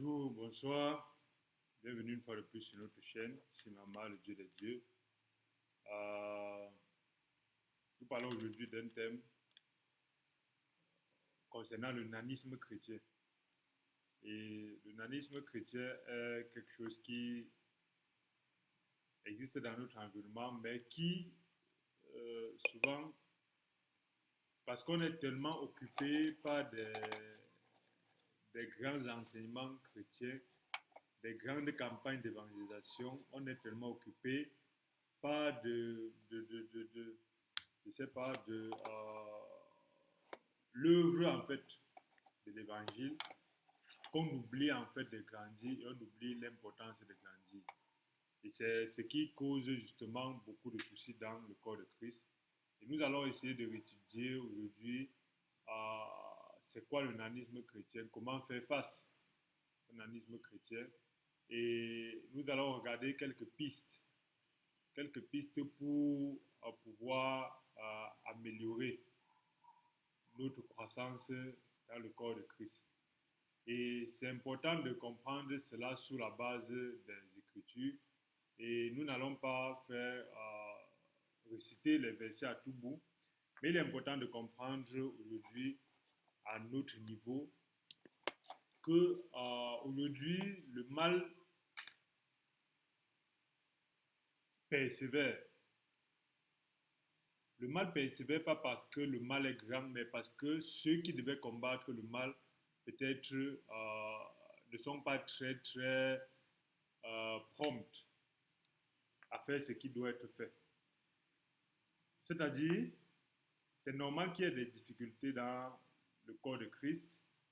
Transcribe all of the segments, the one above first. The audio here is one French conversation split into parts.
Bonjour, bonsoir. Bienvenue une fois de plus sur notre chaîne, Simama, le Dieu des dieux. Euh, nous parlons aujourd'hui d'un thème concernant le nanisme chrétien. Et le nanisme chrétien est quelque chose qui existe dans notre environnement, mais qui souvent, parce qu'on est tellement occupé par des grands enseignements chrétiens, des grandes campagnes d'évangélisation, on est tellement occupé par je sais pas, l'œuvre en fait de l'évangile, qu'on oublie en fait de grandir et on oublie l'importance de grandir. Et c'est ce qui cause justement beaucoup de soucis dans le corps de Christ. Et nous allons essayer de étudier aujourd'hui c'est quoi le nanisme chrétien, comment faire face au nanisme chrétien. Et nous allons regarder quelques pistes pour pouvoir améliorer notre croissance dans le corps de Christ. Et c'est important de comprendre cela sous la base des Écritures. Et nous n'allons pas faire réciter les versets à tout bout, mais il est important de comprendre aujourd'hui à notre niveau que aujourd'hui le mal persévère. Le mal persévère pas parce que le mal est grand, mais parce que ceux qui devaient combattre le mal peut-être ne sont pas très prompts à faire ce qui doit être fait. C'est-à-dire, c'est normal qu'il y ait des difficultés dans le corps de Christ,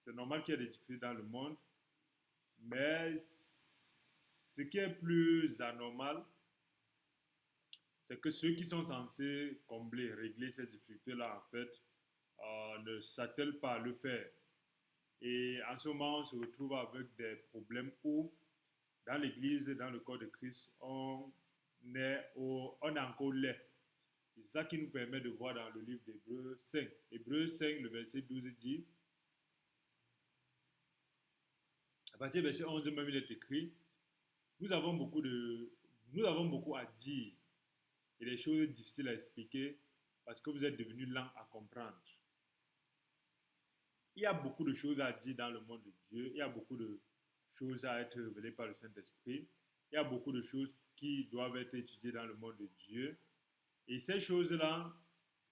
c'est normal qu'il y ait des difficultés dans le monde, mais ce qui est plus anormal, c'est que ceux qui sont censés combler, régler ces difficultés-là, en fait, ne s'attellent pas à le faire. Et en ce moment, on se retrouve avec des problèmes où, dans l'Église, dans le corps de Christ, on est encore laid. C'est ça qui nous permet de voir dans le livre d'Hébreux 5. Hébreux 5, le verset 12 dit, à partir du verset 11 même, il est écrit, nous avons beaucoup, nous avons beaucoup à dire et des choses difficiles à expliquer parce que vous êtes devenus lents à comprendre. Il y a beaucoup de choses à dire dans le monde de Dieu. Il y a beaucoup de choses à être révélées par le Saint-Esprit. Il y a beaucoup de choses qui doivent être étudiées dans le monde de Dieu. Et ces choses-là,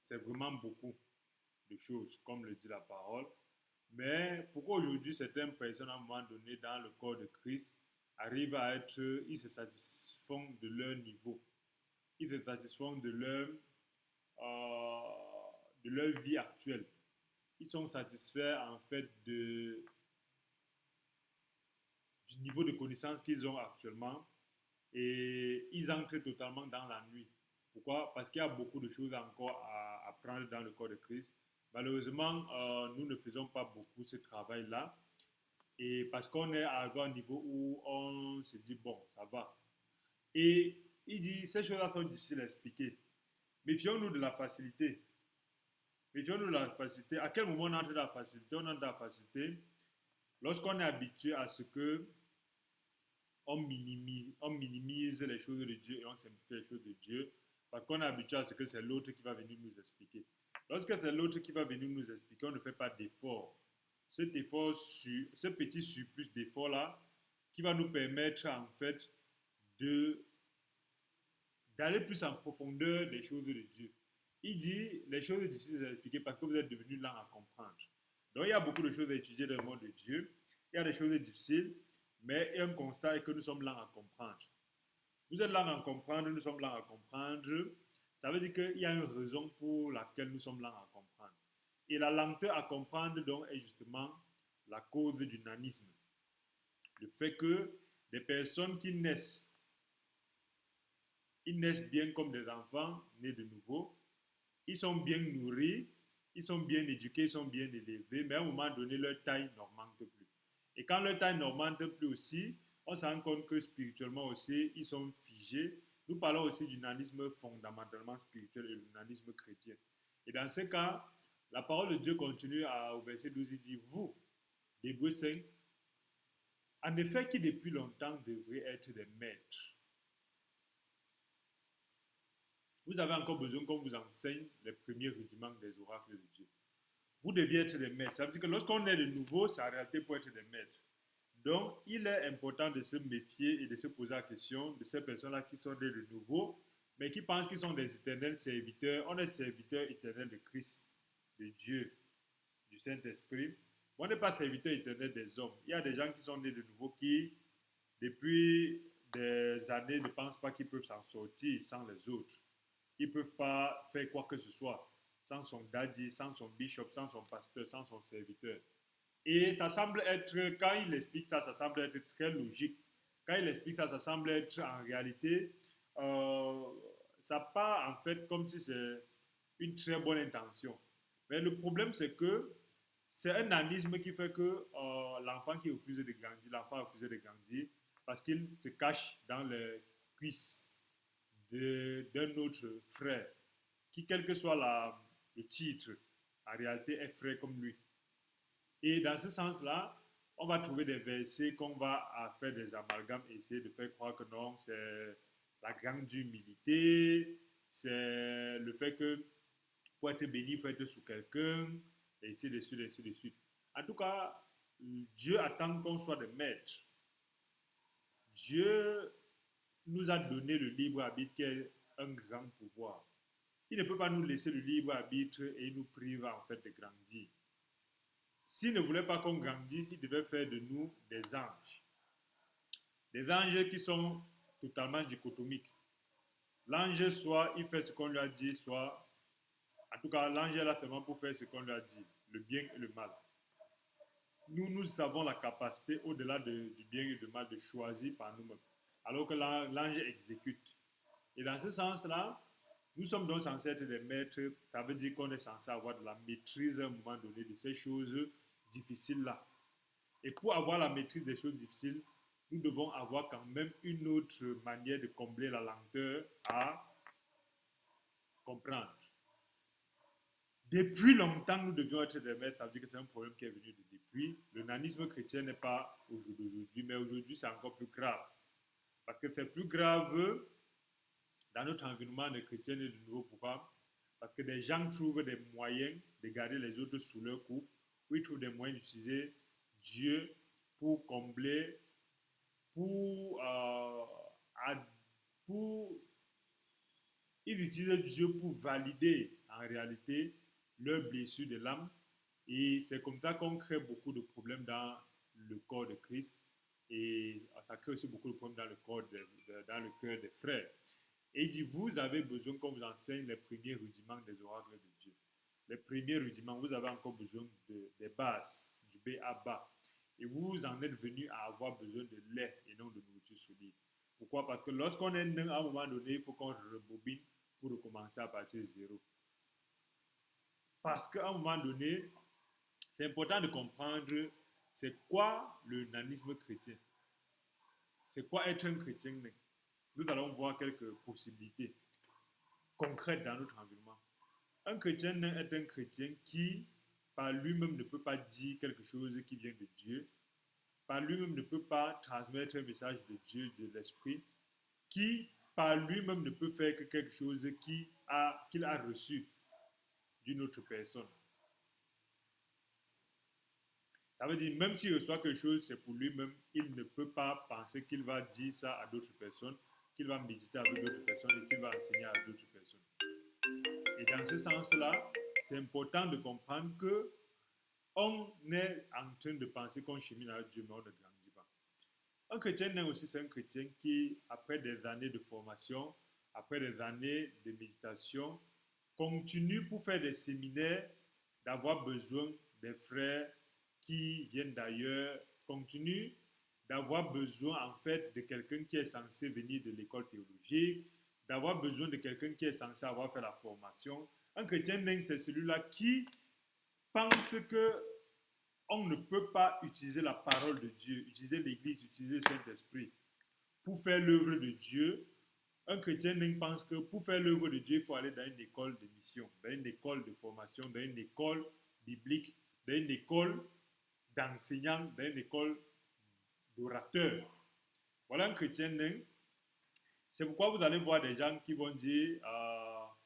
c'est vraiment beaucoup de choses, comme le dit la parole. Mais pourquoi aujourd'hui certaines personnes, à un moment donné, dans le corps de Christ, arrivent à être, ils se satisfont de leur niveau. Ils se satisfont de leur vie actuelle. Ils sont satisfaits en fait du niveau de connaissance qu'ils ont actuellement et ils entrent totalement dans la nuit. Pourquoi? Parce qu'il y a beaucoup de choses encore à apprendre dans le corps de Christ. Malheureusement, nous ne faisons pas beaucoup ce travail-là et parce qu'on est arrivé à un niveau où on se dit bon, ça va. Et il dit ces choses-là sont difficiles à expliquer. Méfions-nous de la facilité. Méfions-nous de la facilité. À quel moment on entre dans la facilité? On entre dans la facilité lorsqu'on est habitué à ce que on minimise les choses de Dieu et on simplifie les choses de Dieu parce qu'on est habitué à ce que c'est l'autre qui va venir nous expliquer. Lorsque c'est l'autre qui va venir nous expliquer, on ne fait pas d'effort. Cet effort, ce petit surplus d'effort-là, qui va nous permettre en fait de d'aller plus en profondeur des choses de Dieu. Il dit les choses difficiles à expliquer parce que vous êtes devenus lents à comprendre. Donc il y a beaucoup de choses à étudier dans le monde de Dieu. Il y a des choses difficiles, mais un constat est que nous sommes lents à comprendre. Vous êtes lents à comprendre, nous sommes lents à comprendre. Ça veut dire qu'il y a une raison pour laquelle nous sommes lents à comprendre. Et la lenteur à comprendre donc est justement la cause du nanisme. Le fait que des personnes qui naissent ils naissent bien comme des enfants nés de nouveau. Ils sont bien nourris, ils sont bien éduqués, ils sont bien élevés, mais à un moment donné, leur taille n'augmente plus. Et quand leur taille n'augmente plus aussi, on se rend compte que spirituellement aussi, ils sont figés. Nous parlons aussi du nanisme fondamentalement spirituel et du nanisme chrétien. Et dans ce cas, la parole de Dieu continue au verset 12, il dit, vous, d'Hébreux 5, En effet, qui depuis longtemps devraient être des maîtres. Vous avez encore besoin qu'on vous enseigne les premiers rudiments des oracles de Dieu. Vous deviez être des maîtres. Ça veut dire que lorsqu'on est de nouveau, c'est en réalité pour être des maîtres. Donc, il est important de se méfier et de se poser la question de ces personnes-là qui sont des de nouveau, mais qui pensent qu'ils sont des éternels serviteurs. On est serviteurs éternels de Christ, de Dieu, du Saint-Esprit. On n'est pas serviteurs éternels des hommes. Il y a des gens qui sont nés de nouveau qui, depuis des années, ne pensent pas qu'ils peuvent s'en sortir sans les autres. Ils ne peuvent pas faire quoi que ce soit sans son daddy, sans son bishop, sans son pasteur, sans son serviteur. Et ça semble être, quand il explique ça, ça semble être très logique. Quand il explique ça, ça semble être en réalité, euh, ça part en fait comme si c'est une très bonne intention. Mais le problème, c'est que c'est un anisme qui fait que l'enfant qui refuse de grandir, l'enfant refuse de grandir parce qu'il se cache dans les cuisses d'un autre frère qui, quel que soit le titre, en réalité est frère comme lui. Et dans ce sens-là, on va trouver des versets qu'on va faire des amalgames et essayer de faire croire que non, c'est la grande humilité, c'est le fait que pour être béni, il faut être sous quelqu'un, et ainsi de suite, ainsi de suite. En tout cas, Dieu attend qu'on soit des maîtres. Dieu nous a donné le libre arbitre qui est un grand pouvoir. Il ne peut pas nous laisser le libre arbitre et il nous prive en fait de grandir. S'il ne voulait pas qu'on grandisse, il devait faire de nous des anges. Des anges qui sont totalement dichotomiques. L'ange, soit il fait ce qu'on lui a dit, soit, en tout cas, l'ange est là seulement pour faire ce qu'on lui a dit, le bien et le mal. Nous avons la capacité, au-delà du bien et du mal, de choisir par nous-mêmes, alors que l'ange exécute. Et dans ce sens-là, nous sommes donc censés être des maîtres. Ça veut dire qu'on est censé avoir de la maîtrise à un moment donné de ces choses difficiles-là. Et pour avoir la maîtrise des choses difficiles, nous devons avoir quand même une autre manière de combler la lenteur à comprendre. Depuis longtemps, nous devions être des maîtres. Ça veut dire que c'est un problème qui est venu de depuis. Le nanisme chrétien n'est pas aujourd'hui, mais aujourd'hui, c'est encore plus grave. Parce que c'est plus grave dans notre environnement de chrétiens et de nouveau. Pourquoi? Parce que des gens trouvent des moyens de garder les autres sous leur coupe, ou ils trouvent des moyens d'utiliser Dieu pour combler, pour, pour ils utilisent Dieu pour valider en réalité leurs blessures de l'âme. Et c'est comme ça qu'on crée beaucoup de problèmes dans le corps de Christ. Et ça crée aussi beaucoup de problèmes dans le corps, dans le cœur des frères. Et il dit, vous avez besoin qu'on vous enseigne les premiers rudiments des oracles de Dieu. Les premiers rudiments, vous avez encore besoin des bases, du B à bas. Et vous en êtes venu à avoir besoin de lait et non de nourriture solide. Pourquoi? Parce que lorsqu'on est né, à un moment donné, il faut qu'on rebobine pour recommencer à partir de zéro. Parce qu'à un moment donné, c'est important de comprendre c'est quoi le nanisme chrétien. C'est quoi être un chrétien né? Nous allons voir quelques possibilités concrètes dans notre environnement. Un chrétien né est un chrétien qui, par lui-même, ne peut pas dire quelque chose qui vient de Dieu, par lui-même ne peut pas transmettre un message de Dieu, de l'Esprit, qui, par lui-même, ne peut faire que quelque chose qu'il a reçu d'une autre personne. Ça veut dire, même s'il reçoit quelque chose, c'est pour lui-même, il ne peut pas penser qu'il va dire ça à d'autres personnes, qu'il va méditer avec d'autres personnes et qu'il va enseigner à d'autres personnes. Et dans ce sens-là, c'est important de comprendre que on est en train de penser qu'on chemine avec Dieu, mais on ne grandit pas. Un chrétien nain aussi, c'est un chrétien qui, après des années de formation, après des années de méditation, continue pour faire des séminaires, d'avoir besoin des frères qui viennent d'ailleurs, continue d'avoir besoin en fait de quelqu'un qui est censé venir de l'école théologique, d'avoir besoin de quelqu'un qui est censé avoir fait la formation. Un chrétien nain, c'est celui-là qui pense que on ne peut pas utiliser la parole de Dieu, utiliser l'Église, utiliser le Saint-Esprit pour faire l'œuvre de Dieu. Un chrétien pense que pour faire l'œuvre de Dieu, il faut aller dans une école de mission, dans une école de formation, dans une école biblique, dans une école d'enseignants, dans une école d'orateur. Voilà un chrétien nain. C'est pourquoi vous allez voir des gens qui vont dire,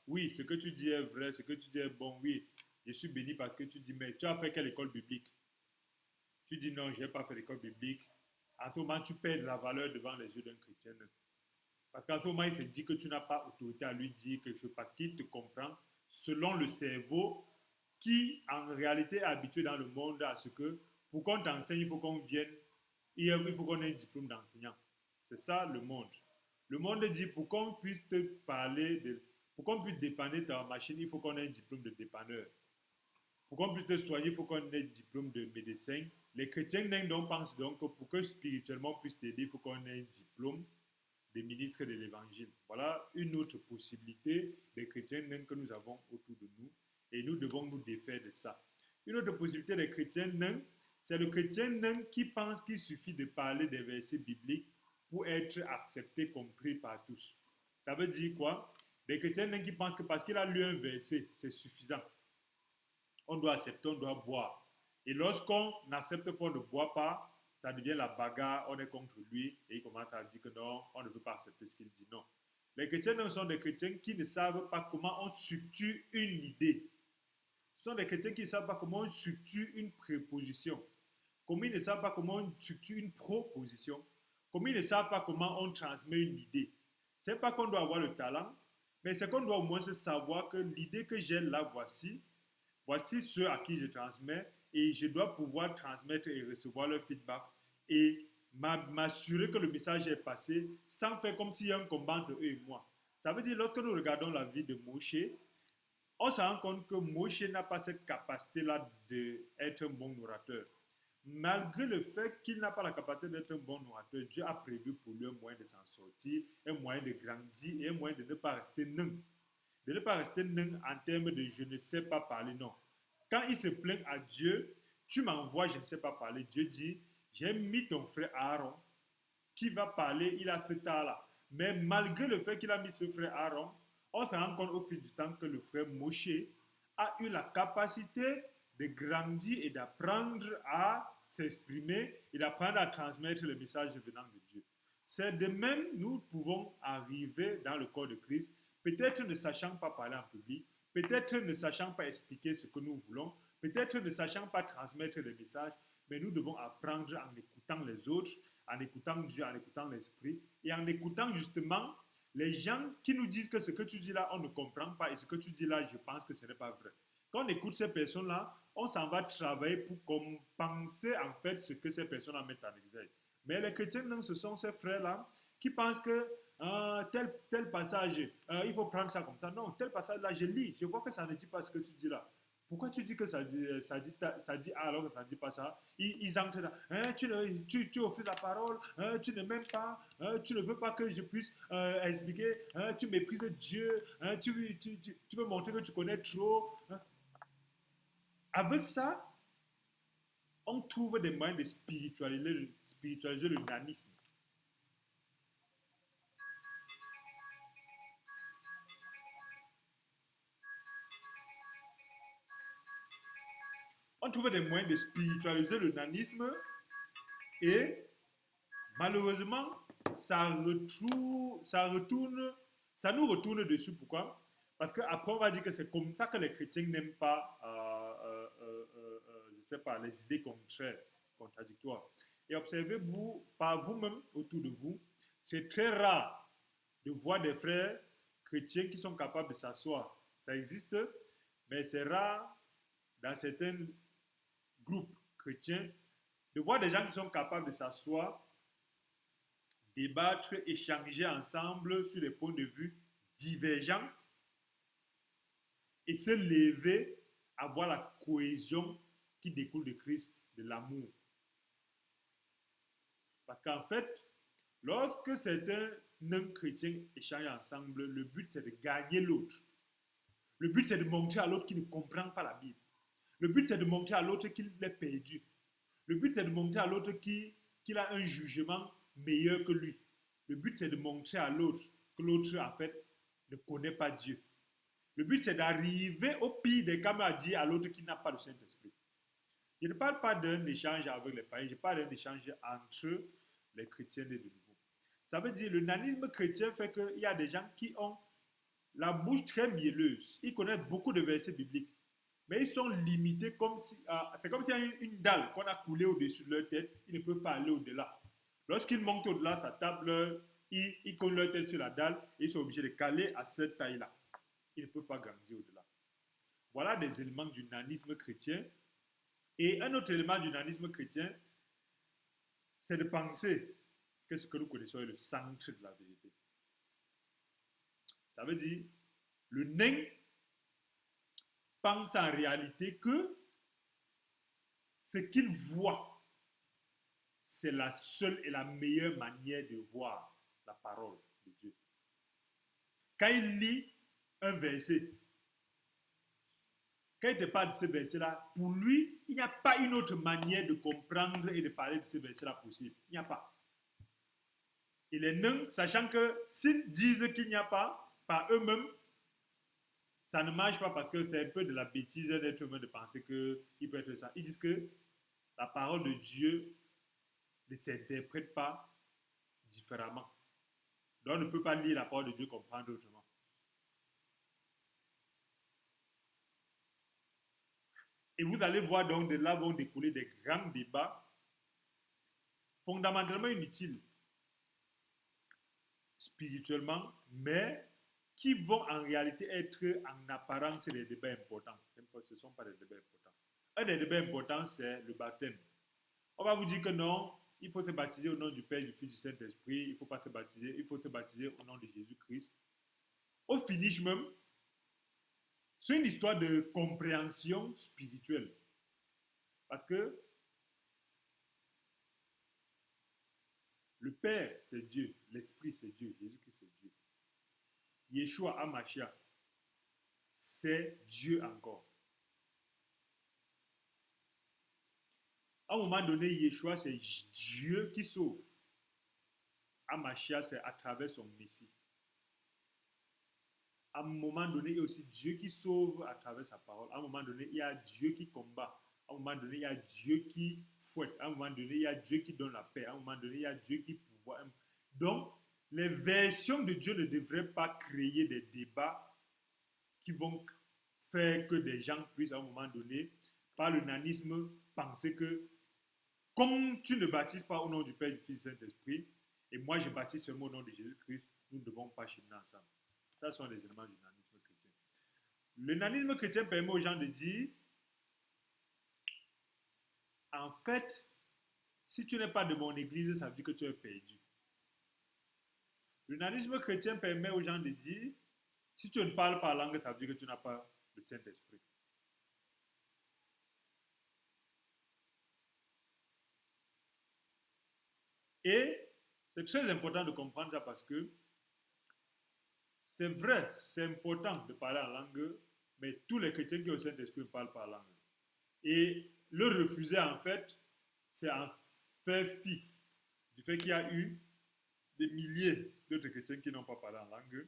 oui, ce que tu dis est vrai, ce que tu dis est bon, oui, je suis béni parce que tu dis, mais tu as fait quelle école biblique? Tu dis non, je n'ai pas fait l'école biblique. En ce moment, tu perds de la valeur devant les yeux d'un chrétien. Parce qu'en ce moment, il se dit que tu n'as pas autorité à lui dire quelque chose parce qu'il te comprend selon le cerveau qui, en réalité, est habitué dans le monde à ce que pour qu'on t'enseigne, il faut qu'on vienne, il faut qu'on ait un diplôme d'enseignant. C'est ça le monde. Le monde dit pour qu'on puisse te parler, pour qu'on puisse dépanner ta machine, il faut qu'on ait un diplôme de dépanneur. Pour qu'on puisse te soigner, il faut qu'on ait un diplôme de médecin. Les chrétiens donc pensent donc que pour que spirituellement on puisse t'aider, il faut qu'on ait un diplôme des ministres de l'évangile. Voilà une autre possibilité des chrétiens nains que nous avons autour de nous et nous devons nous défaire de ça. Une autre possibilité des chrétiens nains, c'est le chrétien nain qui pense qu'il suffit de parler des versets bibliques pour être accepté, compris par tous. Ça veut dire quoi? Des chrétiens nains qui pensent que parce qu'il a lu un verset, c'est suffisant. On doit accepter, on doit boire. Et lorsqu'on n'accepte pas, on ne boit pas, ça devient la bagarre, on est contre lui et il commence à dire que non, on ne veut pas accepter ce qu'il dit. Non. Les chrétiens sont des chrétiens qui ne savent pas comment on structure une idée. Ce sont des chrétiens qui ne savent pas comment on structure une préposition. Comme ils ne savent pas comment on structure une proposition. Comme ils ne savent pas comment on transmet une idée. Ce n'est pas qu'on doit avoir le talent, mais c'est qu'on doit au moins savoir que l'idée que j'ai là, voici ceux à qui je transmets et je dois pouvoir transmettre et recevoir leur feedback et m'assurer que le message est passé sans faire comme s'il y a un combat entre eux et moi. Ça veut dire lorsque nous regardons la vie de Moshe, on se rend compte que Moshe n'a pas cette capacité-là d'être un bon orateur. Malgré le fait qu'il n'a pas la capacité d'être un bon orateur, Dieu a prévu pour lui un moyen de s'en sortir, un moyen de grandir et un moyen de ne pas rester nain. De ne pas rester nain en termes de je ne sais pas parler, non. Quand il se plaint à Dieu, tu m'envoies, je ne sais pas parler. Dieu dit, j'ai mis ton frère Aaron qui va parler, il a fait tard là. Mais malgré le fait qu'il a mis ce frère Aaron, on se rend compte au fil du temps que le frère Moshe a eu la capacité de grandir et d'apprendre à s'exprimer et d'apprendre à transmettre le message venant de Dieu. C'est de même, nous pouvons arriver dans le corps de Christ, peut-être ne sachant pas parler en public, peut-être ne sachant pas expliquer ce que nous voulons, peut-être ne sachant pas transmettre le message, mais nous devons apprendre en écoutant les autres, en écoutant Dieu, en écoutant l'Esprit, et en écoutant justement les gens qui nous disent que ce que tu dis là, on ne comprend pas, et ce que tu dis là, je pense que ce n'est pas vrai. Quand on écoute ces personnes-là, on s'en va travailler pour compenser en fait ce que ces personnes-là mettent en exergue. Mais les chrétiens, non, ce sont ces frères-là qui pensent que tel passage, il faut prendre ça comme ça. Non, tel passage-là, je lis, je vois que ça ne dit pas ce que tu dis là. Pourquoi tu dis que ça dit A alors que ça ne dit pas ça? Ils entrent là. Hein, tu offres la parole, hein, tu ne m'aimes pas, hein, tu ne veux pas que je puisse expliquer, hein, tu méprises Dieu, hein, tu veux montrer que tu connais trop. Hein. Avec ça, on trouve des moyens de spiritualiser le nanisme. On trouve des moyens de spiritualiser le nanisme et malheureusement, ça nous retourne dessus. Pourquoi? Parce qu'après, on va dire que c'est comme ça que les chrétiens n'aiment pas, je ne sais pas, les idées contraires, contradictoires. Et observez-vous par vous-même autour de vous, c'est très rare de voir des frères chrétiens qui sont capables de s'asseoir. Ça existe, mais c'est rare dans certains groupes chrétiens de voir des gens qui sont capables de s'asseoir, débattre, échanger ensemble sur des points de vue divergents et se lever à voir la cohésion qui découle de Christ, de l'amour. Parce qu'en fait, lorsque certains non-chrétiens échangent ensemble, le but c'est de gagner l'autre. Le but c'est de montrer à l'autre qu'il ne comprend pas la Bible. Le but c'est de montrer à l'autre qu'il est perdu. Le but c'est de montrer à l'autre qu'il a un jugement meilleur que lui. Le but c'est de montrer à l'autre que l'autre en fait ne connaît pas Dieu. Le but c'est d'arriver au pire des cas à dire à l'autre qu'il n'a pas le Saint-Esprit. Je ne parle pas d'un échange avec les païens, je parle d'un échange entre les chrétiens nés de nouveau. Ça veut dire le nanisme chrétien fait qu'il y a des gens qui ont la bouche très mielleuse. Ils connaissent beaucoup de versets bibliques. Mais ils sont limités comme si. C'est comme s'il y a une dalle qu'on a coulée au-dessus de leur tête. Ils ne peuvent pas aller au-delà. Lorsqu'ils montent au-delà de sa table, ils collent leur tête sur la dalle et ils sont obligés de caler à cette taille-là. Ils ne peuvent pas grandir au-delà. Voilà des éléments du nanisme chrétien. Et un autre élément du nanisme chrétien, c'est de penser que ce que nous connaissons est le centre de la vérité. Ça veut dire, le nain pense en réalité que ce qu'il voit, c'est la seule et la meilleure manière de voir la parole de Dieu. Quand il lit un verset, quand il te parle de ce verset-là, pour lui, il n'y a pas une autre manière de comprendre et de parler de ce verset-là possible. Il n'y a pas. Et les nains, sachant que s'ils disent qu'il n'y a pas, par eux-mêmes, ça ne marche pas parce que c'est un peu de la bêtise d'être humain de penser qu'il peut être ça. Ils disent que la parole de Dieu ne s'interprète pas différemment. Donc on ne peut pas lire la parole de Dieu comprendre autrement. Et vous allez voir donc de là vont découler des grands débats fondamentalement inutiles spirituellement, mais qui vont en réalité être en apparence des débats importants. Ce ne sont pas des débats importants. Un des débats importants, c'est le baptême. On va vous dire que non, il faut se baptiser au nom du Père, du Fils, du Saint-Esprit. Il ne faut pas se baptiser, il faut se baptiser au nom de Jésus-Christ. Au finish même, c'est une histoire de compréhension spirituelle. Parce que le Père, c'est Dieu. L'Esprit, c'est Dieu. Jésus-Christ, c'est Dieu. Yeshua HaMashiach, c'est Dieu encore. À un moment donné, Yeshua, c'est Dieu qui sauve. HaMashiach, c'est à travers son Messie. À un moment donné, il y a aussi Dieu qui sauve à travers sa parole. À un moment donné, il y a Dieu qui combat. À un moment donné, il y a Dieu qui fouette. À un moment donné, il y a Dieu qui donne la paix. À un moment donné, il y a Dieu qui pouvoir. Donc, les versions de Dieu ne devraient pas créer des débats qui vont faire que des gens puissent, à un moment donné, par le nanisme, penser que comme tu ne baptises pas au nom du Père, du Fils et du Saint-Esprit, et moi je baptise seulement au nom de Jésus-Christ, nous ne devons pas cheminer ensemble. Ça sont les éléments du nanisme chrétien. Le nanisme chrétien permet aux gens de dire, en fait, si tu n'es pas de mon église, ça veut dire que tu es perdu. Le nanisme chrétien permet aux gens de dire, si tu ne parles pas langue, ça veut dire que tu n'as pas le Saint-Esprit. Et c'est très important de comprendre ça parce que c'est vrai, c'est important de parler en langue, mais tous les chrétiens qui ont le Saint-Esprit ne parlent pas en langue. Et le refuser, en fait, c'est en faire fi du fait qu'il y a eu des milliers d'autres chrétiens qui n'ont pas parlé en langue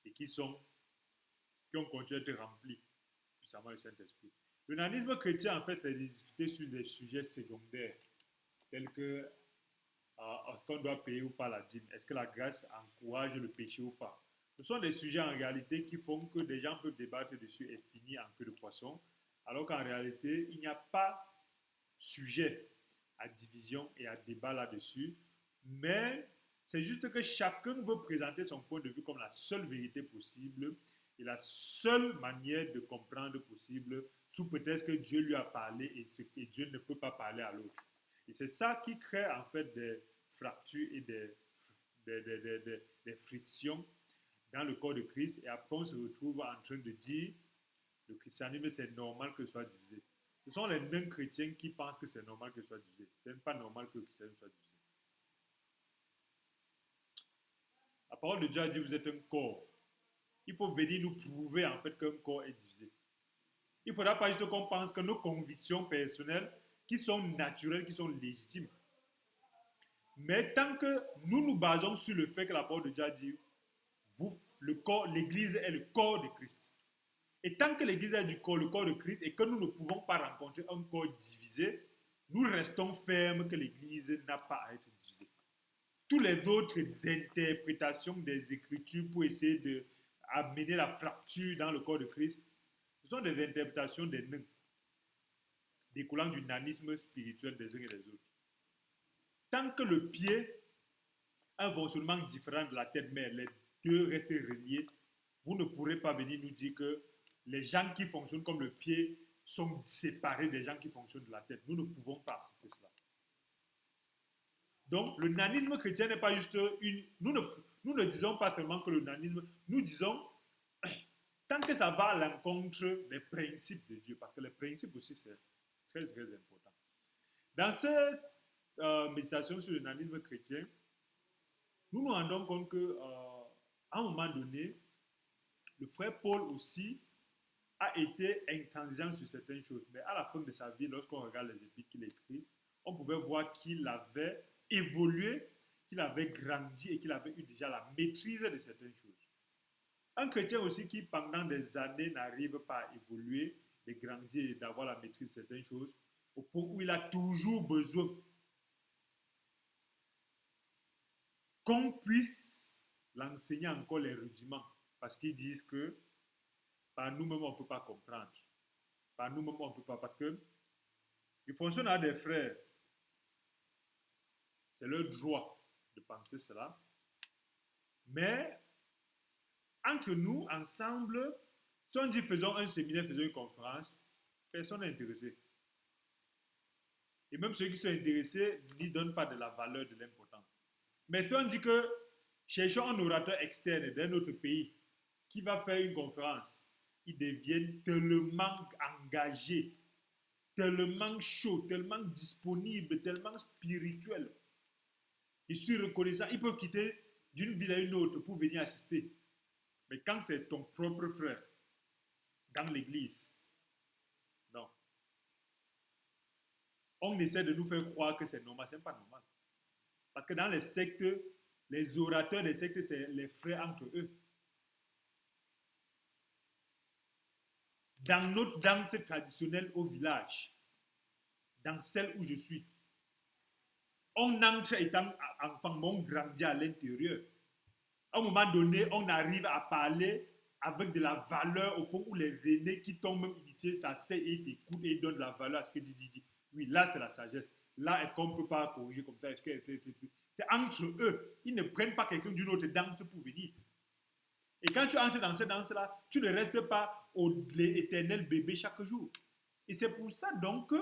et qui ont continué à être remplis puissamment du Saint-Esprit. Le nanisme chrétien, en fait, est discuté sur des sujets secondaires, tels que est-ce qu'on doit payer ou pas la dîme? Est-ce que la grâce encourage le péché ou pas? Ce sont des sujets en réalité qui font que des gens peuvent débattre dessus et finir en queue de poisson, alors qu'en réalité, il n'y a pas sujet à division et à débat là-dessus, mais c'est juste que chacun veut présenter son point de vue comme la seule vérité possible et la seule manière de comprendre possible, sous prétexte que Dieu lui a parlé et Dieu ne peut pas parler à l'autre. Et c'est ça qui crée en fait des fractures et des frictions dans le corps de Christ. Et après, on se retrouve en train de dire le christianisme, c'est normal que ce soit divisé. Ce sont les non-chrétiens qui pensent que c'est normal que ce soit divisé. Ce n'est pas normal que le christianisme soit divisé. La parole de Dieu a dit vous êtes un corps. Il faut venir nous prouver en fait qu'un corps est divisé. Il ne faudra pas juste qu'on pense que nos convictions personnelles, qui sont naturelles, qui sont légitimes. Mais tant que nous nous basons sur le fait que la parole de Dieu a dit, vous, le corps, l'Église est le corps de Christ. Et tant que l'Église est le corps de Christ et que nous ne pouvons pas rencontrer un corps divisé, nous restons fermes que l'Église n'a pas à être divisée. toutes les autres interprétations des Écritures pour essayer d'amener la fracture dans le corps de Christ, ce sont des interprétations des nains, découlant du nanisme spirituel des uns et des autres. Tant que le pied a un fonctionnement différent de la tête, mais les deux restent reliés, vous ne pourrez pas venir nous dire que les gens qui fonctionnent comme le pied sont séparés des gens qui fonctionnent de la tête. Nous ne pouvons pas accepter cela. Donc, le nanisme chrétien n'est pas juste une... Nous ne disons pas seulement que le nanisme, nous disons, tant que ça va à l'encontre des principes de Dieu, parce que les principes aussi, c'est très, très important. Dans cette méditation sur le nanisme chrétien, nous nous rendons compte qu'à un moment donné, le frère Paul aussi a été intransigeant sur certaines choses. Mais à la fin de sa vie, lorsqu'on regarde les épîtres qu'il écrit, on pouvait voir qu'il avait évolué, qu'il avait grandi et qu'il avait eu déjà la maîtrise de certaines choses. Un chrétien aussi qui, pendant des années, n'arrive pas à évoluer, de grandir et d'avoir la maîtrise de certaines choses, au point où il a toujours besoin qu'on puisse l'enseigner encore les rudiments. Parce qu'ils disent que par nous-mêmes, on ne peut pas comprendre. Par nous-mêmes, on ne peut pas. Parce que ils fonctionnent à des frères. C'est leur droit de penser cela. Mais entre nous, ensemble, si on dit faisons un séminaire, faisons une conférence, personne n'est intéressé. Et même ceux qui sont intéressés n'y donnent pas de la valeur, de l'importance. Mais si on dit que cherchons un orateur externe d'un autre pays qui va faire une conférence, ils deviennent tellement engagés, tellement chauds, tellement disponibles, tellement spirituels. Ils sont reconnaissants, ils peuvent quitter d'une ville à une autre pour venir assister. Mais quand c'est ton propre frère dans l'église, non. On essaie de nous faire croire que c'est normal, ce n'est pas normal. Parce que dans les sectes, les orateurs des sectes, c'est les frères entre eux. Dans notre danse traditionnelle au village, dans celle où je suis, on entre étant enfant, mais on grandit à l'intérieur. À un moment donné, on arrive à parler avec de la valeur au point où les aînés qui t'ont même initié s'asseyent et t'écoutent et donnent de la valeur à ce que tu dis. Oui, là, c'est la sagesse. Là, est-ce qu'on ne peut pas corriger comme ça? C'est entre eux. Ils ne prennent pas quelqu'un d'une autre danse pour venir. Et quand tu entres dans cette danse-là, tu ne restes pas l'éternel bébé chaque jour. Et c'est pour ça donc que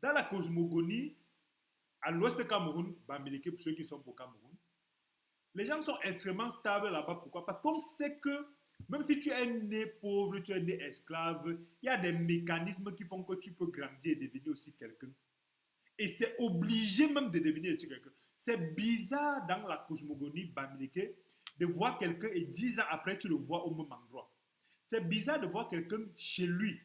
dans la cosmogonie, à l'ouest de Cameroun, Bamileke pour ceux qui sont au Cameroun, les gens sont extrêmement stables là-bas. Pourquoi? Parce qu'on sait que même si tu es né pauvre, tu es né esclave, il y a des mécanismes qui font que tu peux grandir et devenir aussi quelqu'un. Et c'est obligé même de devenir aussi quelqu'un. C'est bizarre dans la cosmogonie bamileke de voir quelqu'un et 10 ans après, tu le vois au même endroit. C'est bizarre de voir quelqu'un chez lui.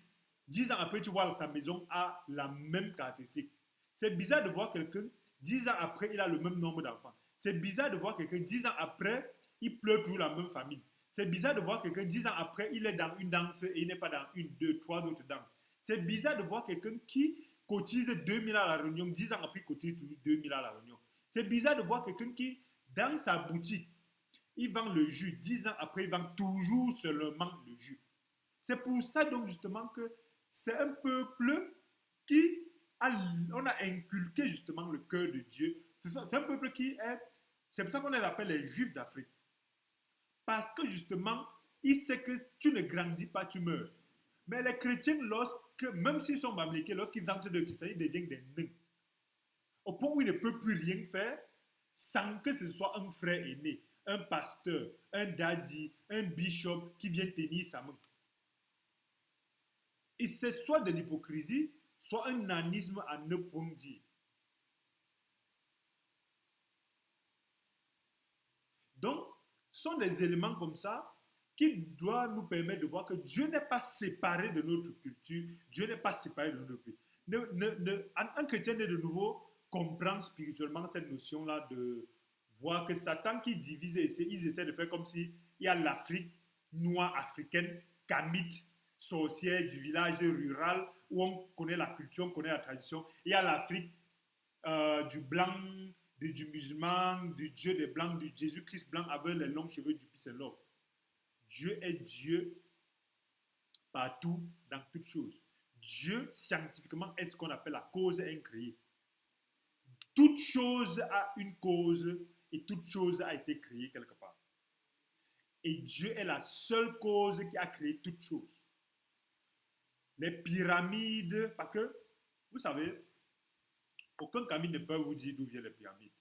10 ans après, tu vois sa maison a la même caractéristique. C'est bizarre de voir quelqu'un, 10 ans après, il a le même nombre d'enfants. C'est bizarre de voir quelqu'un, 10 ans après, il pleure toujours la même famille. C'est bizarre de voir quelqu'un, 10 ans après, il est dans une danse et il n'est pas dans une, deux, trois autres danses. C'est bizarre de voir quelqu'un qui cotise 2000 à la réunion, 10 ans après, il cotise toujours 2000 à la réunion. C'est bizarre de voir quelqu'un qui, dans sa boutique, il vend le jus, 10 ans après, il vend toujours seulement le jus. C'est pour ça donc justement que c'est un peuple qui on a inculqué justement le cœur de Dieu. C'est un peuple qui est, c'est pour ça qu'on les appelle les Juifs d'Afrique. Parce que justement, il sait que tu ne grandis pas, tu meurs. Mais les chrétiens, même s'ils sont maméliqués, lorsqu'ils entrent de christianisme, ils deviennent des nains. Au point où ils ne peuvent plus rien faire sans que ce soit un frère aîné, un pasteur, un daddy, un bishop qui vient tenir sa main. Et c'est soit de l'hypocrisie, soit un nanisme à ne point dire. Donc, ce sont des éléments comme ça qui doivent nous permettre de voir que Dieu n'est pas séparé de notre culture, Dieu n'est pas séparé de notre vie. Un chrétien né de nouveau comprend spirituellement cette notion-là de voir que Satan qui divise, ils essaient de faire comme si il y a l'Afrique noire africaine, kamite, sorcière du village rural où on connaît la culture, on connaît la tradition. Il y a l'Afrique du blanc, du musulman, du Dieu des blancs, du Jésus-Christ blanc avec les longs cheveux du peace and love. Dieu est Dieu partout, dans toutes choses. Dieu, scientifiquement, est ce qu'on appelle la cause incréée. Toute chose a une cause et toute chose a été créée quelque part. Et Dieu est la seule cause qui a créé toute chose. Les pyramides, parce que, vous savez, aucun Camille ne peut vous dire d'où viennent les pyramides.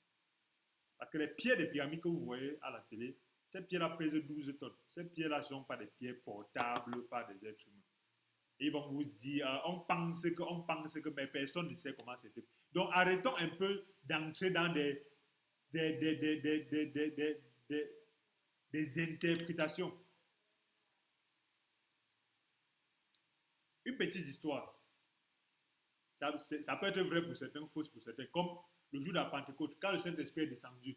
Parce que les pierres des pyramides que vous voyez à la télé, ces pierres-là pèsent 12 tonnes. Ces pierres-là ne sont pas des pierres portables par des êtres humains. Et ils vont vous dire, on pense que, mais personne ne sait comment c'était. Donc arrêtons un peu d'entrer dans des interprétations. Une petite histoire. Ça peut être vrai pour certains, faux pour certains. Comme le jour de la Pentecôte, quand le Saint-Esprit est descendu,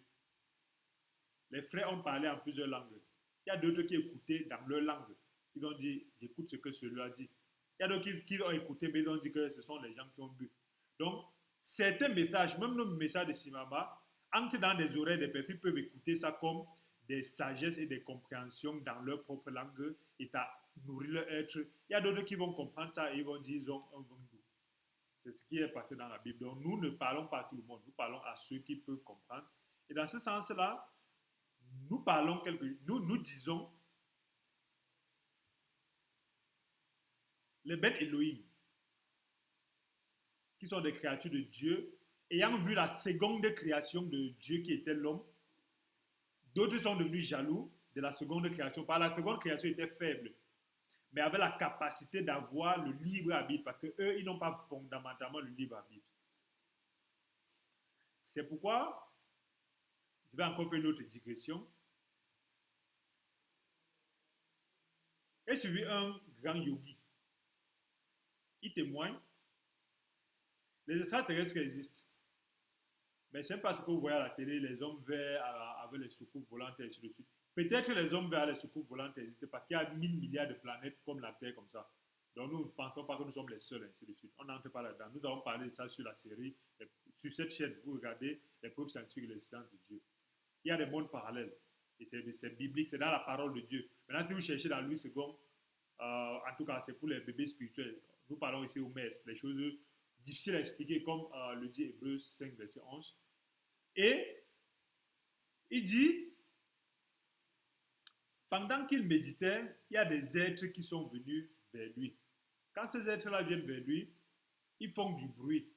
les frères ont parlé en plusieurs langues. Il y a d'autres qui écoutaient dans leur langue. Ils ont dit, j'écoute ce que celui-là dit. Il y a d'autres qui ont écouté, mais ils ont dit que ce sont les gens qui ont bu. Donc, certains messages, même le message de Simama, entrent dans des oreilles des personnes qui peuvent écouter ça comme des sagesses et des compréhensions dans leur propre langue et à nourrir leur être. Il y a d'autres qui vont comprendre ça et ils vont dire, ils ont un bon goût. C'est ce qui est passé dans la Bible. Donc, nous ne parlons pas à tout le monde, nous parlons à ceux qui peuvent comprendre. Et dans ce sens-là, nous disons les bêtes Elohim, qui sont des créatures de Dieu, ayant vu la seconde création de Dieu qui était l'homme, d'autres sont devenus jaloux de la seconde création. Par la seconde création était faible, mais avait la capacité d'avoir le libre arbitre, parce qu'eux, ils n'ont pas fondamentalement le libre arbitre. C'est pourquoi, je vais encore faire une autre digression. J'ai suivi un grand yogi. Il témoigne, les extraterrestres existent. Mais ce n'est pas ce que vous voyez à la télé, les hommes verts avec les soucoupes volantes et ainsi de suite. Peut-être les hommes verts avec les soucoupes volantes existent parce qu'il y a 1000 milliards de planètes comme la Terre, comme ça. Donc nous ne pensons pas que nous sommes les seuls, ainsi de suite. On n'entre pas là-dedans. Nous avons parlé de ça sur la série. Sur cette chaîne, vous regardez les preuves scientifiques de l'existence de Dieu. Il y a des mondes parallèles. Et c'est biblique, c'est dans la parole de Dieu. Maintenant, si vous cherchez dans Louis II, en tout cas, c'est pour les bébés spirituels. Nous parlons ici aux maîtres, les choses difficiles à expliquer, comme le dit Hébreux 5, verset 11. Et il dit, pendant qu'il méditait, il y a des êtres qui sont venus vers lui. Quand ces êtres-là viennent vers lui, ils font du bruit.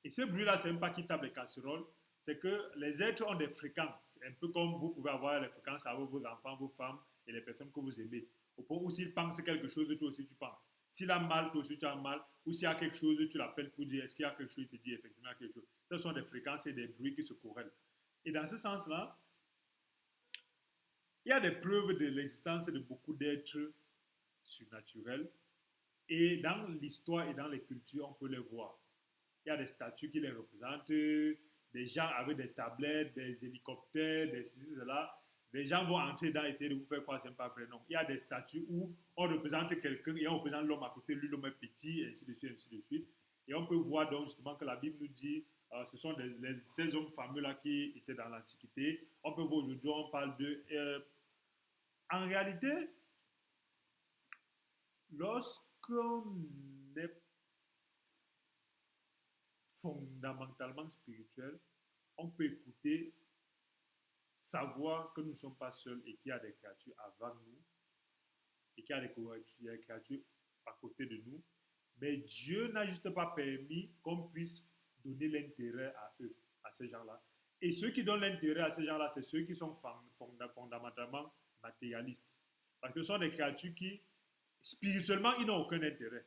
Et ce bruit-là, c'est même pas qu'ils tapent les casseroles, c'est que les êtres ont des fréquences, un peu comme vous pouvez avoir les fréquences avec vos enfants, vos femmes et les personnes que vous aimez. Au point où s'ils pensent quelque chose, toi aussi tu penses. S'il a mal, toi aussi tu as mal. Ou s'il y a quelque chose, tu l'appelles pour dire est-ce qu'il y a quelque chose, il te dit effectivement quelque chose. Ce sont des fréquences et des bruits qui se corrèlent. Et dans ce sens-là, il y a des preuves de l'existence de beaucoup d'êtres surnaturels. Et dans l'histoire et dans les cultures, on peut les voir. Il y a des statues qui les représentent, des gens avec des tablettes, des hélicoptères, des ceci, cela. Les gens vont entrer dans l'idée de vous faire croire que ce n'est pas vrai. Non. Il y a des statues où on représente quelqu'un et on représente l'homme à côté, lui l'homme est petit, et ainsi de suite, ainsi de suite. Et on peut voir donc justement que la Bible nous dit, ce sont ces hommes fameux-là qui étaient dans l'Antiquité. On peut voir aujourd'hui, on parle de... en réalité, lorsqu'on est fondamentalement spirituel, on peut écouter, savoir que nous ne sommes pas seuls et qu'il y a des créatures avant nous et qu'il y a des créatures à côté de nous. Mais Dieu n'a juste pas permis qu'on puisse donner l'intérêt à eux, à ces gens-là. Et ceux qui donnent l'intérêt à ces gens-là, c'est ceux qui sont fondamentalement matérialistes. Parce que ce sont des créatures qui, spirituellement, ils n'ont aucun intérêt.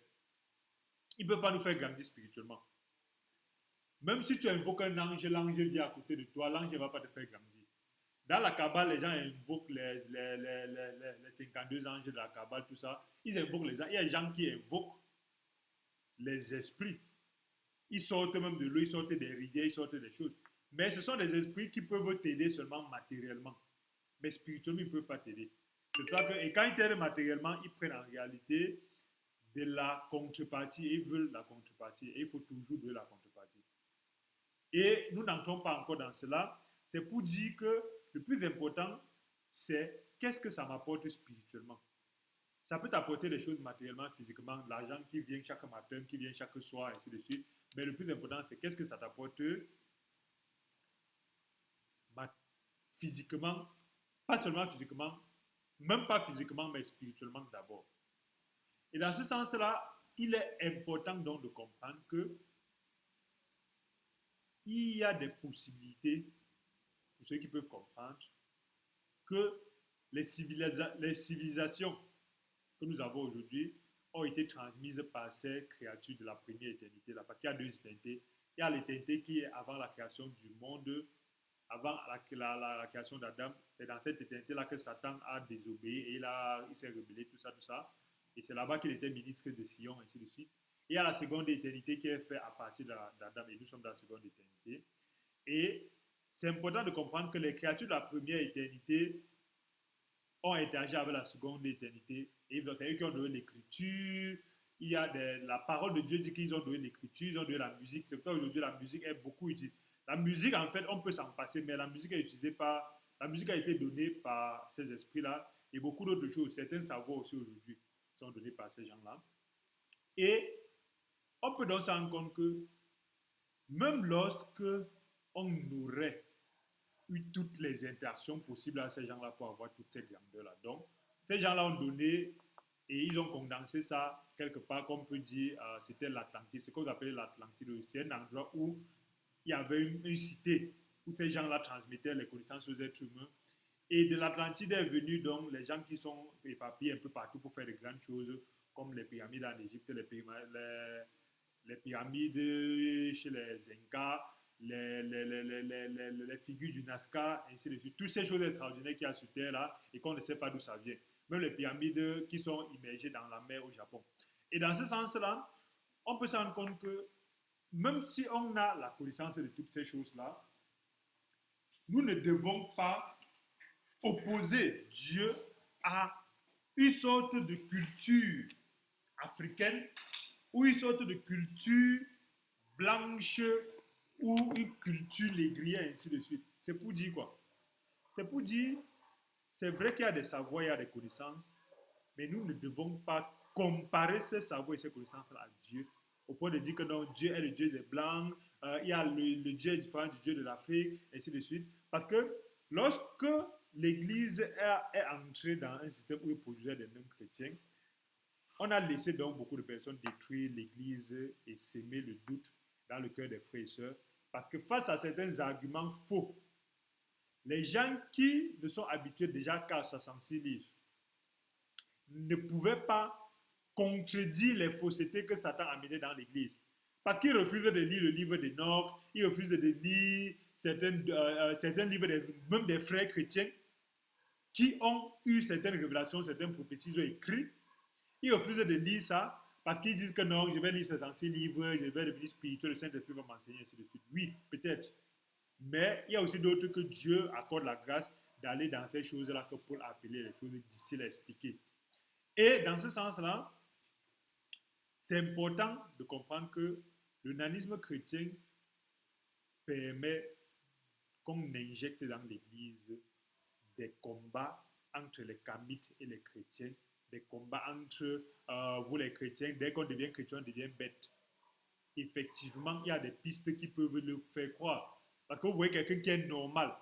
Ils ne peuvent pas nous faire grandir spirituellement. Même si tu invoques un ange, l'ange vient à côté de toi, l'ange ne va pas te faire grandir. Dans la Kabbale, les gens invoquent les 52 anges de la Kabbale, tout ça. Ils invoquent les anges. Il y a des gens qui invoquent les esprits. Ils sortent même de l'eau, ils sortent des rivières, ils sortent des choses. Mais ce sont des esprits qui peuvent t'aider seulement matériellement. Mais spirituellement, ils ne peuvent pas t'aider. Et quand ils t'aident matériellement, ils prennent en réalité de la contrepartie. Ils veulent la contrepartie. Et il faut toujours donner la contrepartie. Et nous n'entrons pas encore dans cela. C'est pour dire que le plus important, c'est qu'est-ce que ça m'apporte spirituellement. Ça peut t'apporter des choses matériellement, physiquement, l'argent qui vient chaque matin, qui vient chaque soir, ainsi de suite. Mais le plus important, c'est qu'est-ce que ça t'apporte physiquement, pas seulement physiquement, même pas physiquement, mais spirituellement d'abord. Et dans ce sens-là, il est important donc de comprendre que il y a des possibilités, pour ceux qui peuvent comprendre, que les civilisations que nous avons aujourd'hui ont été transmises par ces créatures de la première éternité. Là, parce qu'il y a deux éternités. Il y a l'éternité qui est avant la création du monde, avant la création d'Adam. C'est dans cette éternité-là que Satan a désobéi et il s'est rebellé, tout ça, tout ça. Et c'est là-bas qu'il était ministre de Sion, ainsi de suite. Et il y a la seconde éternité qui est faite à partir d'Adam, et nous sommes dans la seconde éternité. Et c'est important de comprendre que les créatures de la première éternité ont interagi avec la seconde éternité. Et c'est eux qui ont donné l'écriture. Il y a la parole de Dieu dit qu'ils ont donné l'écriture, ils ont donné la musique. C'est pour ça qu'aujourd'hui, la musique est beaucoup utilisée. La musique, en fait, on peut s'en passer, mais la musique est utilisée par. La musique a été donnée par ces esprits-là et beaucoup d'autres choses. Certains savoirs aussi aujourd'hui sont donnés par ces gens-là. Et on peut donc se rendre compte que même lorsque on aurait eu toutes les interactions possibles à ces gens-là pour avoir toutes ces grandeurs-là. Donc, ces gens-là ont donné et ils ont condensé ça quelque part, comme on peut dire, c'était l'Atlantide, ce qu'on appelait l'Atlantide. C'est un endroit où il y avait une cité où ces gens-là transmettaient les connaissances aux êtres humains. Et de l'Atlantide est venu donc les gens qui sont éparpillés un peu partout pour faire de grandes choses, comme les pyramides en Égypte, les pyramides chez les Incas, les figures du Nazca, ainsi de suite. Toutes ces choses extraordinaires qu'il y a sur Terre là et qu'on ne sait pas d'où ça vient. Même les pyramides qui sont immergées dans la mer au Japon. Et dans ce sens-là, on peut se rendre compte que même si on a la connaissance de toutes ces choses-là, nous ne devons pas opposer Dieu à une sorte de culture africaine ou une sorte de culture blanche ou une culture négrière, ainsi de suite. C'est pour dire quoi? C'est pour dire, c'est vrai qu'il y a des savoirs, il y a des connaissances, mais nous ne devons pas comparer ces savoirs et ces connaissances à Dieu, au point de dire que non, Dieu est le Dieu des Blancs, il y a le Dieu différent du Dieu de l'Afrique, ainsi de suite. Parce que lorsque l'Église est entrée dans un système où il produisait des non-chrétiens, on a laissé donc beaucoup de personnes détruire l'Église et s'aimer le doute dans le cœur des frères et sœurs. Parce que face à certains arguments faux, les gens qui ne sont habitués déjà qu'à 66 livres ne pouvaient pas contredire les faussetés que Satan a amenées dans l'Église. Parce qu'ils refusent de lire le livre d'Enoch, ils refusent de lire certains livres, même des frères chrétiens qui ont eu certaines révélations, certaines prophéties, ils ont écrit. Ils refusent de lire ça parce qu'ils disent que non, je vais lire ces anciens livres, je vais devenir spirituel, le Saint-Esprit va m'enseigner, ainsi de suite. Oui, peut-être. Mais il y a aussi d'autres que Dieu accorde la grâce d'aller dans ces choses-là que Paul a appelé les choses difficiles à expliquer. Et dans ce sens-là, c'est important de comprendre que le nanisme chrétien permet qu'on injecte dans l'Église des combats entre les kamites et les chrétiens, des combats entre vous les chrétiens. Dès qu'on devient chrétien, on devient bête. Effectivement, il y a des pistes qui peuvent le faire croire. Parce que vous voyez quelqu'un qui est normal.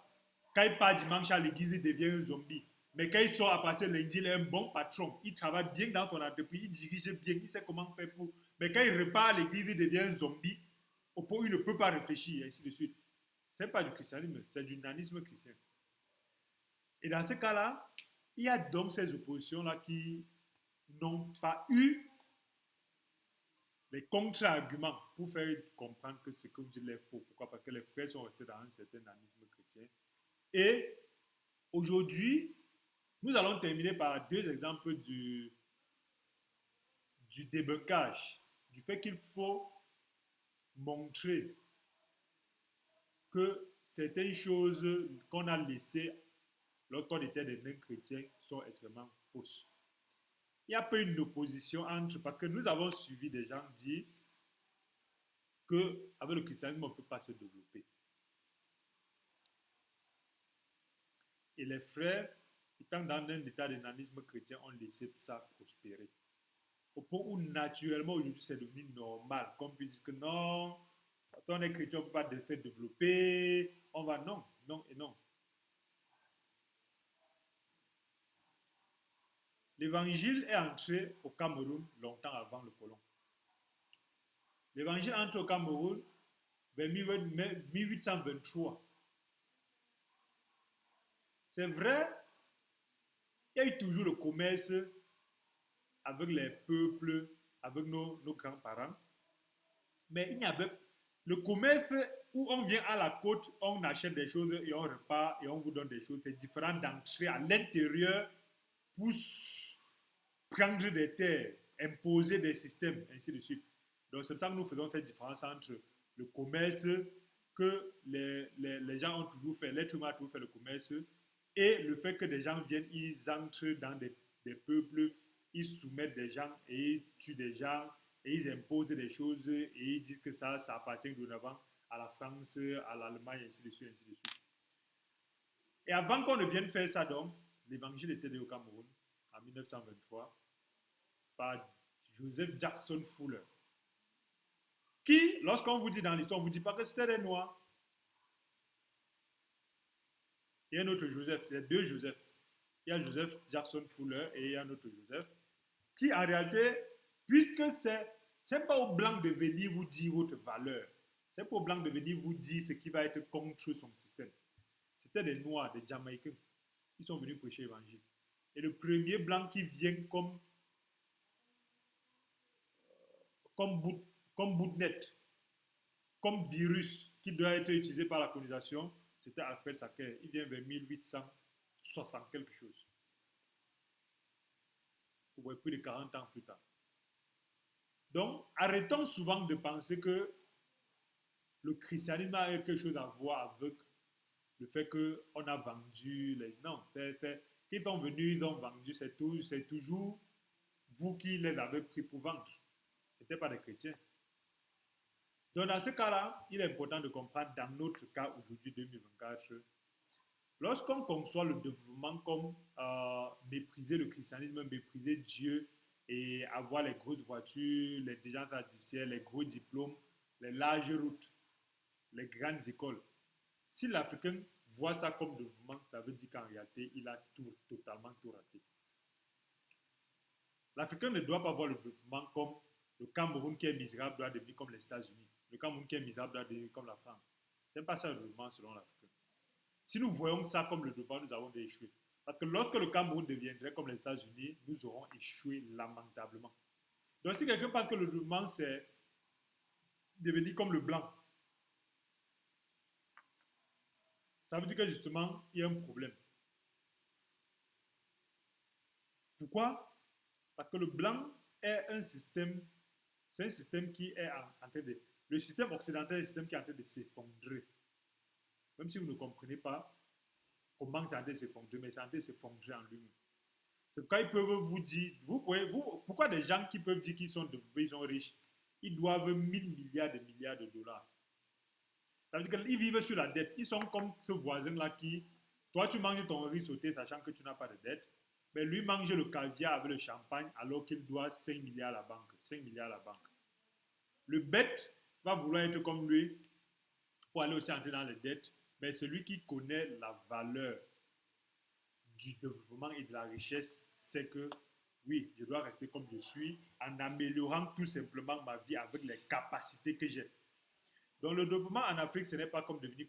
Quand il part dimanche à l'église, il devient un zombie. Mais quand il sort à partir de lundi, il est un bon patron. Il travaille bien dans son entreprise, il dirige bien, il sait comment faire pour. Mais quand il repart à l'église, il devient un zombie. Au point où il ne peut pas réfléchir, et ainsi de suite. Ce n'est pas du christianisme, c'est du nanisme chrétien. Et dans ce cas-là, il y a donc ces oppositions-là qui n'ont pas eu les contre-arguments pour faire comprendre que ce que vous dites est faux. Pourquoi? Parce que les frères sont restés dans un certain nanisme chrétien. Et aujourd'hui, nous allons terminer par deux exemples du débunkage, du fait qu'il faut montrer que certaines choses qu'on a laissées lorsqu'on était des non-chrétiens sont extrêmement fausses. Il n'y a pas une opposition entre, parce que nous avons suivi des gens dire qu'avec le christianisme, on ne peut pas se développer. Et les frères, étant dans un état d'énanisme chrétien, ont laissé ça prospérer. Au point où naturellement, aujourd'hui, c'est devenu normal. Qu'on puisse dire que non, quand on est chrétien, on ne peut pas se faire développer. On va non, non et non. L'évangile est entré au Cameroun longtemps avant le colon. L'évangile entre au Cameroun vers 1823. C'est vrai, il y a eu toujours le commerce avec les peuples, avec nos grands-parents, mais il y avait le commerce où on vient à la côte, on achète des choses et on repart et on vous donne des choses. C'est différent d'entrer à l'intérieur pour prendre des terres, imposer des systèmes, ainsi de suite. Donc c'est pour ça que nous faisons cette différence entre le commerce que les gens ont toujours fait, l'être humain a toujours fait le commerce, et le fait que des gens viennent, ils entrent dans des peuples, ils soumettent des gens et ils tuent des gens et ils imposent des choses et ils disent que ça appartient dorénavant à la France, à l'Allemagne, ainsi de suite, ainsi de suite. Et avant qu'on ne vienne faire ça, donc, l'évangile était né au Cameroun en 1923 par Joseph Jackson Fuller, qui, lorsqu'on vous dit dans l'histoire, on ne vous dit pas que c'était des Noirs. Il y a un autre Joseph, c'est deux Joseph. Il y a Joseph Jackson Fuller et il y a un autre Joseph, qui en réalité, puisque c'est pas aux Blancs de venir vous dire votre valeur, c'est pas aux Blancs de venir vous dire ce qui va être contre son système. C'était des Noirs, des Jamaïcains, qui sont venus prêcher l'évangile. Et le premier Blanc qui vient comme, bout, comme bootnet, comme virus qui doit être utilisé par la colonisation, c'était Alfred Sacker. Il vient vers 1860 quelque chose. Vous voyez, plus de 40 ans plus tard. Donc, arrêtons souvent de penser que le christianisme a quelque chose à voir avec le fait qu'on a vendu les... Non, ils sont venus, ils ont vendu, c'est toujours vous qui les avez pris pour vendre. Ce n'était pas des chrétiens. Donc, dans ce cas-là, il est important de comprendre, dans notre cas aujourd'hui, 2024, lorsqu'on conçoit le développement comme mépriser le christianisme, mépriser Dieu et avoir les grosses voitures, les intelligences artificielles, les gros diplômes, les larges routes, les grandes écoles, si l'Africain voit ça comme développement, ça veut dire qu'en réalité, il a totalement tout raté. L'Africain ne doit pas voir le développement comme le Cameroun qui est misérable doit devenir comme les États-Unis. Le Cameroun qui est misérable doit devenir comme la France. Ce n'est pas ça le développement selon l'Africain. Si nous voyons ça comme le développement, nous avons échoué. Parce que lorsque le Cameroun deviendrait comme les États-Unis, nous aurons échoué lamentablement. Donc si quelqu'un pense que le développement, c'est devenir comme le blanc, ça veut dire que justement, il y a un problème. Pourquoi? Parce que le blanc est un système, c'est un système qui est en train de... Le système occidental est un système qui est en train de s'effondrer. Même si vous ne comprenez pas comment c'est en train de s'effondrer, mais c'est en train de s'effondrer en lui-même. C'est pourquoi ils peuvent vous dire, pourquoi des gens qui peuvent dire qu'ils sont développés, ils sont riches, ils doivent 1000 milliards de dollars. Ça veut dire qu'ils vivent sur la dette. Ils sont comme ce voisin-là qui, toi tu manges ton riz sauté sachant que tu n'as pas de dette, mais lui mange le caviar avec le champagne alors qu'il doit 5 milliards à la banque. 5 milliards à la banque. Le bête va vouloir être comme lui pour aller aussi entrer dans les dettes, mais celui qui connaît la valeur du développement et de la richesse, c'est que oui, je dois rester comme je suis en améliorant tout simplement ma vie avec les capacités que j'ai. Donc le développement en Afrique, ce n'est pas comme devenir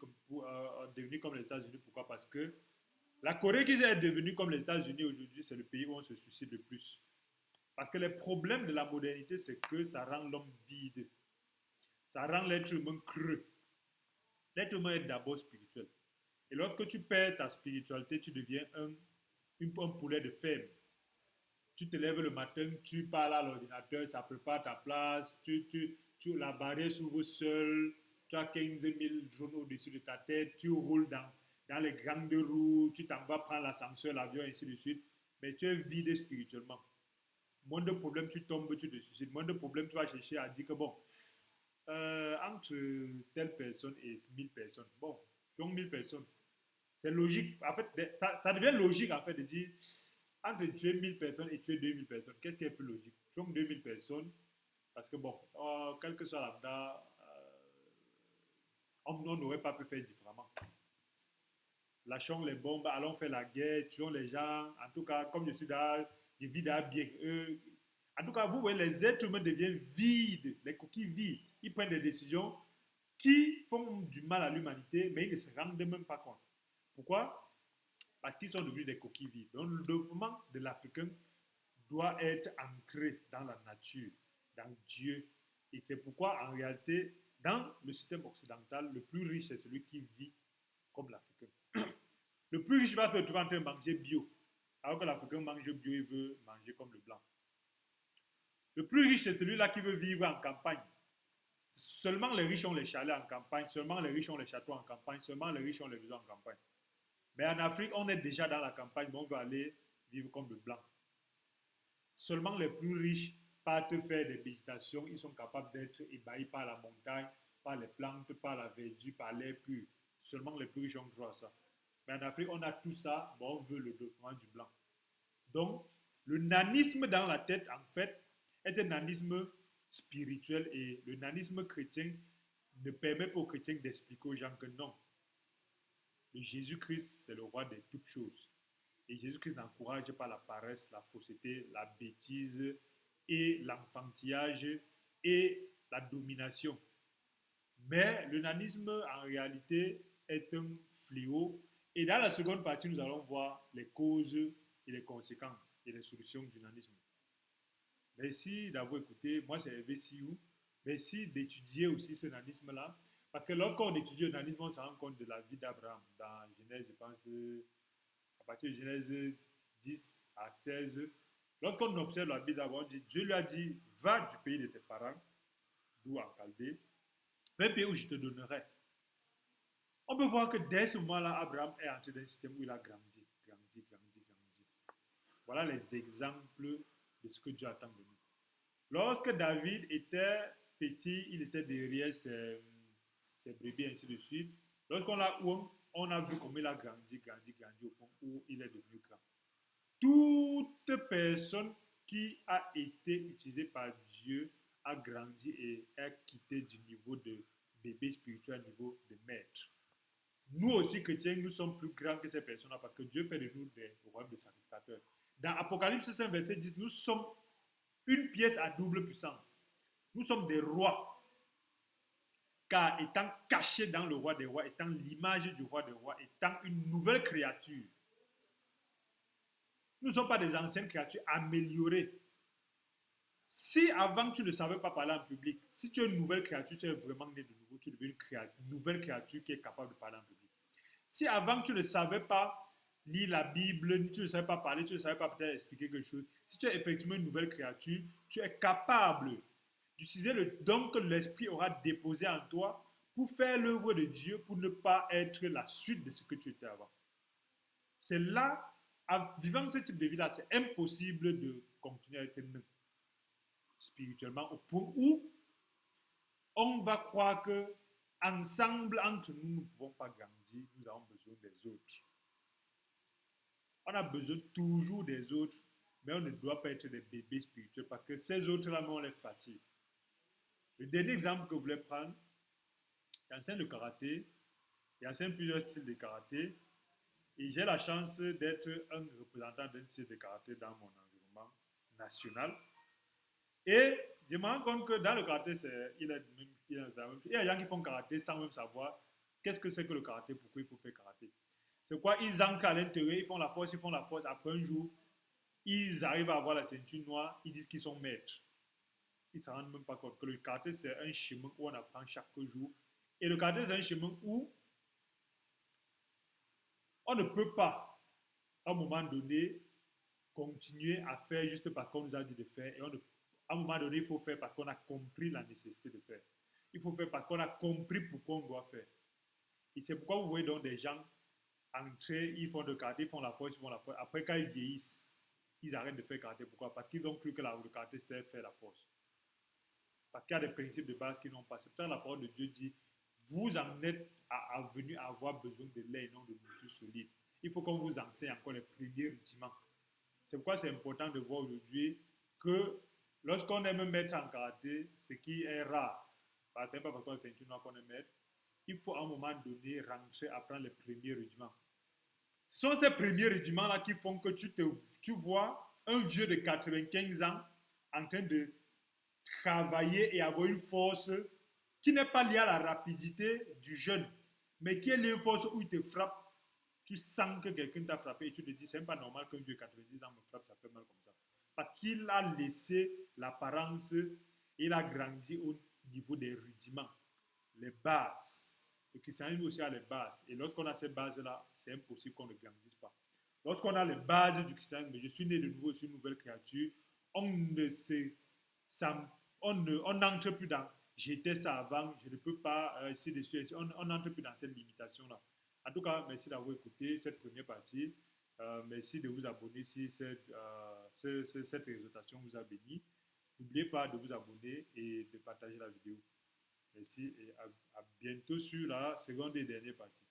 comme les États-Unis. Pourquoi? Parce que la Corée qui est devenue comme les États-Unis aujourd'hui, c'est le pays où on se suicide le plus. Parce que les problèmes de la modernité, c'est que ça rend l'homme vide. Ça rend l'être humain creux. L'être humain est d'abord spirituel. Et lorsque tu perds ta spiritualité, tu deviens un poulet de ferme. Tu te lèves le matin, tu parles à l'ordinateur, ça prépare ta place, la barrière s'ouvre seule, tu as 15 000 drones au-dessus de ta tête, tu roules dans les grandes roues, tu t'en vas prendre l'ascenseur, l'avion, ainsi de suite. Mais tu es vide spirituellement. Moins de problèmes, tu tombes, tu te suicides. Moins de problèmes, tu vas chercher à dire que bon, Entre telle personne et 1000 personnes. Bon, sur 1000 personnes, c'est logique. En fait, ça devient logique en fait de dire entre tuer 1000 personnes et tuer 2000 personnes. Qu'est-ce qui est plus logique? Tuer 2000 personnes, parce que bon, quel que soit l'âge, on n'aurait pas pu faire différemment. Lâchons les bombes, allons faire la guerre, tuons les gens. En tout cas, comme je suis là, je vis là bien. En tout cas, vous voyez, les êtres humains deviennent vides, les coquilles vides. Ils prennent des décisions qui font du mal à l'humanité, mais ils ne se rendent même pas compte. Pourquoi? Parce qu'ils sont devenus des coquilles vides. Donc, le développement de l'Africain doit être ancré dans la nature, dans Dieu. Et c'est pourquoi, en réalité, dans le système occidental, le plus riche, c'est celui qui vit comme l'Africain. Le plus riche va se retrouver en train de manger bio, alors que l'Africain mange bio, il veut manger comme le blanc. Le plus riche, c'est celui-là qui veut vivre en campagne. Seulement les riches ont les chalets en campagne, seulement les riches ont les châteaux en campagne, seulement les riches ont les maisons en campagne. Mais en Afrique, on est déjà dans la campagne, mais on veut aller vivre comme le blanc. Seulement les plus riches partent faire des végétations, ils sont capables d'être ébahis par la montagne, par les plantes, par la verdure, par l'air pur. Seulement les plus riches ont droit à ça. Mais en Afrique, on a tout ça, mais on veut le développement du blanc. Donc, le nanisme dans la tête, en fait, est un nanisme spirituel et le nanisme chrétien ne permet pas aux chrétiens d'expliquer aux gens que non, le Jésus-Christ, c'est le roi de toutes choses. Et Jésus-Christ n'encourage pas la paresse, la fausseté, la bêtise et l'enfantillage et la domination. Mais le nanisme, en réalité, est un fléau. Et dans la seconde partie, nous allons voir les causes et les conséquences et les solutions du nanisme. Merci d'avoir écouté. Moi, c'est VCU. Merci d'étudier aussi ce nanisme-là. Parce que lorsqu'on étudie le nanisme, on se rend compte de la vie d'Abraham. Dans Genèse, je pense, à partir de Genèse 10 à 16. Lorsqu'on observe la vie d'Abraham, Dieu lui a dit, va du pays de tes parents, d'où en Chaldée, un pays où je te donnerai. On peut voir que dès ce moment-là, Abraham est entré dans un système où il a grandi, grandi, grandi, grandi. Voilà les exemples de ce que Dieu attend de nous. Lorsque David était petit, il était derrière ses brebis, ainsi de suite. Lorsqu'on l'a on a vu comment il a grandi, grandi, grandi au point où il est devenu grand. Toute personne qui a été utilisée par Dieu a grandi et a quitté du niveau de bébé spirituel au niveau de maître. Nous aussi, chrétiens, nous sommes plus grands que ces personnes-là parce que Dieu fait de nous des rois de sacrificateurs. Dans Apocalypse 5, verset 10, nous sommes une pièce à double puissance. Nous sommes des rois. Car étant cachés dans le roi des rois, étant l'image du roi des rois, étant une nouvelle créature, nous ne sommes pas des anciennes créatures améliorées. Si avant tu ne savais pas parler en public, si tu es une nouvelle créature, tu es vraiment né de nouveau, tu es une nouvelle créature qui est capable de parler en public. Si avant tu ne savais pas lire la Bible, tu ne savais pas parler, tu ne savais pas peut-être expliquer quelque chose, si tu es effectivement une nouvelle créature, tu es capable d'utiliser le don que l'Esprit aura déposé en toi pour faire l'œuvre de Dieu, pour ne pas être la suite de ce que tu étais avant. C'est là, en vivant ce type de vie-là, c'est impossible de continuer à être neuf spirituellement au point où on va croire que ensemble, entre nous, nous ne pouvons pas grandir, nous avons besoin des autres. On a besoin toujours des autres, mais on ne doit pas être des bébés spirituels parce que ces autres-là, on les fatigue. Le dernier exemple que je voulais prendre, j'enseigne le karaté, j'enseigne plusieurs styles de karaté, et j'ai la chance d'être un représentant d'un style de karaté dans mon environnement national. Et je me rends compte que dans le karaté, il y a des gens qui font karaté sans même savoir qu'est-ce que c'est que le karaté, pourquoi il faut faire karaté. C'est quoi? Ils ancrent à l'intérieur, ils font la force, après un jour, ils arrivent à avoir la ceinture noire, ils disent qu'ils sont maîtres. Ils ne se rendent même pas compte que le karaté, c'est un chemin où on apprend chaque jour. Et le karaté, c'est un chemin où on ne peut pas, à un moment donné, continuer à faire juste parce qu'on nous a dit de faire. Et à un moment donné, il faut faire parce qu'on a compris la nécessité de faire. Il faut faire parce qu'on a compris pourquoi on doit faire. Et c'est pourquoi vous voyez donc des gens entrer, ils font le karaté, ils font la force, ils font la force. Après, quand ils vieillissent, ils arrêtent de faire karaté. Pourquoi? Parce qu'ils ont cru que le karaté, c'était faire la force. Parce qu'il y a des principes de base qui n'ont pas. C'est pour ça que la parole de Dieu dit, vous en êtes venus à avoir besoin de lait et non de nourriture solide. Il faut qu'on vous enseigne encore les premiers rudiments. C'est pourquoi c'est important de voir aujourd'hui que lorsqu'on aime mettre en karaté, ce qui est rare, parce que ce n'est pas parce qu'on est ceinture noire qu'on aime mettre, il faut à un moment donné rentrer, apprendre les premiers rudiments. Ce sont ces premiers rudiments-là qui font que tu vois un vieux de 95 ans en train de travailler et avoir une force qui n'est pas liée à la rapidité du jeune, mais qui est liée à une force où il te frappe. Tu sens que quelqu'un t'a frappé et tu te dis, c'est même pas normal qu'un vieux de 90 ans me frappe, ça fait mal comme ça. Parce qu'il a laissé l'apparence, il a grandi au niveau des rudiments, les bases. Le christianisme aussi a les bases. Et lorsqu'on a ces bases-là, c'est impossible qu'on ne grandisse pas. Lorsqu'on a les bases du christianisme, je suis né de nouveau, je suis une nouvelle créature, on ne se, ça, on n'entre plus dans j'étais ça avant, je ne peux pas, on n'entre plus dans cette limitation-là. En tout cas, merci d'avoir écouté cette première partie. Merci de vous abonner si cette exhortation vous a béni. N'oubliez pas de vous abonner et de partager la vidéo. Merci et à bientôt sur la seconde et dernière partie.